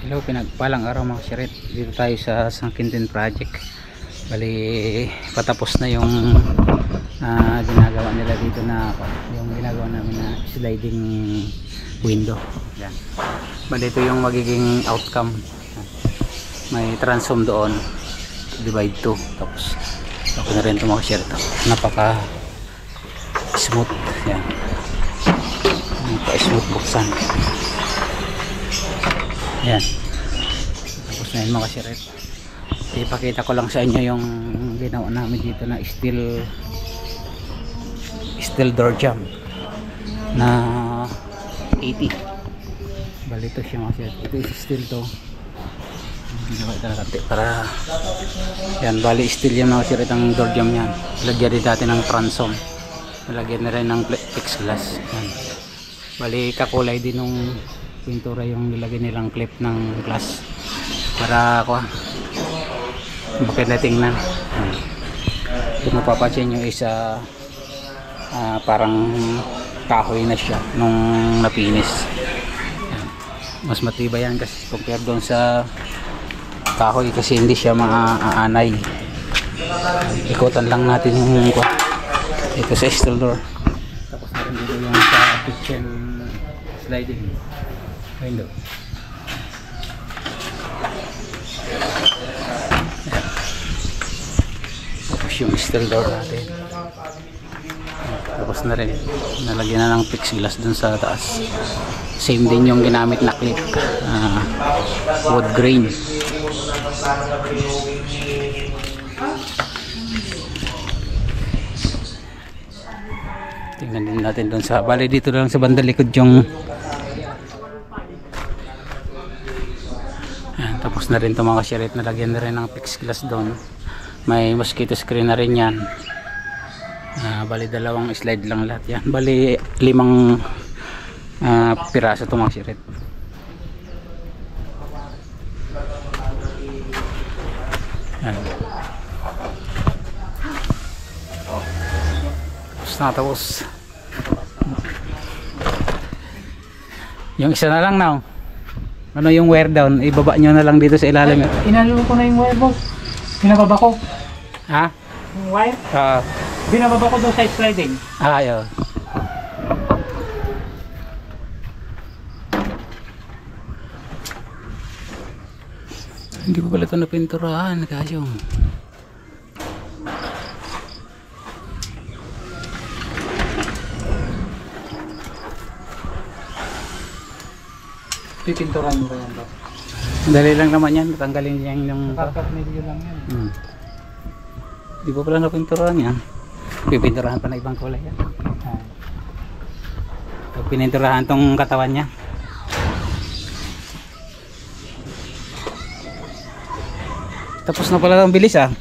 Hello, pinagpalang araw mga sirit. Dito tayo sa Sangkintin Project. Bali, patapos na yung ginagawa nila dito na yung ginagawa namin na sliding window. Yan. Bali, ito yung magiging outcome. May transom doon. Divide 2. Tapos, ako na rin ito mga sirit. Napaka smooth. Yan. Napaka smooth buksan. Yan. Tapos na yun mga siret. Ipakita ko lang sa inyo yung ginawa namin dito na steel door jamb na 80. Bali ito siya mga siret. Ito is steel to. Ginawa ito na kati para yan. Bali steel yan mga siret ang door jamb yan. Lagyan din natin ng transom. Lagyan na rin ng plexiglass. Yan. Bali kakulay din nung pintura yung nilagay nilang clip ng glass para ako bakit na tingnan. Kung mapapansin nyo is parang kahoy na siya nung napinis. Mas matibay yan kasi compare doon sa kahoy kasi hindi siya maaanay. Ikutan lang natin yung ito sa steel door. Tapos na rin dito yung sa kitchen sliding window. Tapos yung steel door natin. Tapos na rin. Nalagyan na ng plexiglass dun sa taas. Same din yung ginamit na clip. Wood grain. Tingnan din natin dun sa bali dito lang sa banda likod yung tapos na rin ito mga sirit. Nalagyan na rin ng plexiglass doon. May mosquito screen na rin yan. Bali dalawang slide lang lahat yan. Bali 5 piraso ito mga sirit. Tapos yung isa na lang now. Ano yung wear down? Ibaba nyo na lang dito sa ilalim. Inalo ko na yung wire, boss. Binababa ko. Ha? Yung wire? Binababa ko doon sa sliding. Ayaw. Hindi ko pala ito napinturahan. Kaso pipinturan mo ba yan, boss? dali lang naman yan. Tanggalin niya yung Kapag-medyo lang yan. Di ba pala napinturahan yan? Pipinturahan pa na ibang kulay yan. Pag pininturahan tong katawan niya. Tapos na pala ang bilis yan,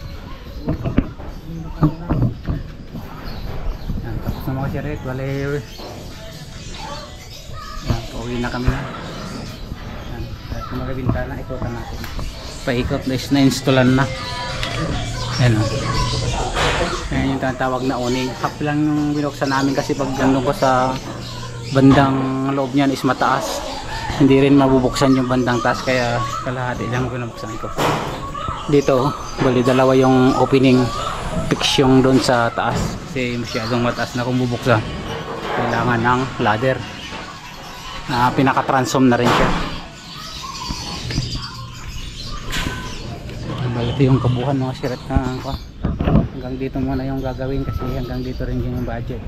tapos na mga siret. Bale yan, pauwi na kami na. Yan, at kung magabintana ikutan natin. Paikot na installan na. Yan o. Yan yung tatawag na awning. Half lang yung binuksan namin kasi pag gano'n ko sa bandang loob niyan is mataas. Hindi rin mabubuksan yung bandang taas kaya kalahati lang binubuksan ko. Dito, bali dalawa yung opening. Fix yung doon sa taas kasi masyadong mataas na kung bubuksan. Kailangan ng ladder. Pinaka-transom na rin siya. Ito yung kabuhan mga sirat na hanggang dito muna yung gagawin kasi hanggang dito rin yung budget.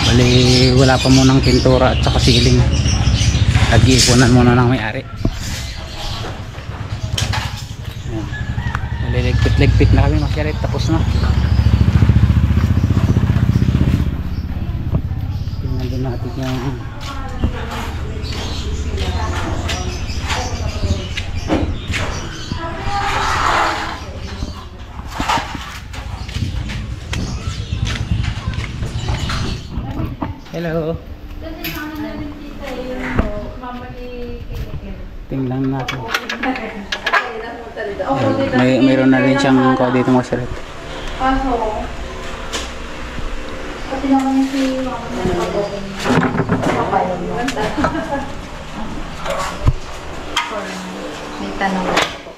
Bali wala pa munang pintura at saka ceiling. Nag-iipunan muna ng may-ari. Ligpit na kami makirit. Tapos na. Tingnan din natin yung hello. Tingnan natin. Mayroon na rin siyang ko dito mga sirit. Kaso, pati naman yung si Mama na may tanong ako.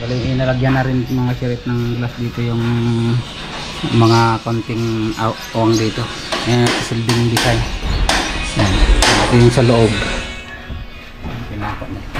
Bali, inalagyan na rin mga sirit ng glass dito yung mga konting awang dito. Yan, silbing design. Yan. Ito yung sa loob. Pinakot na.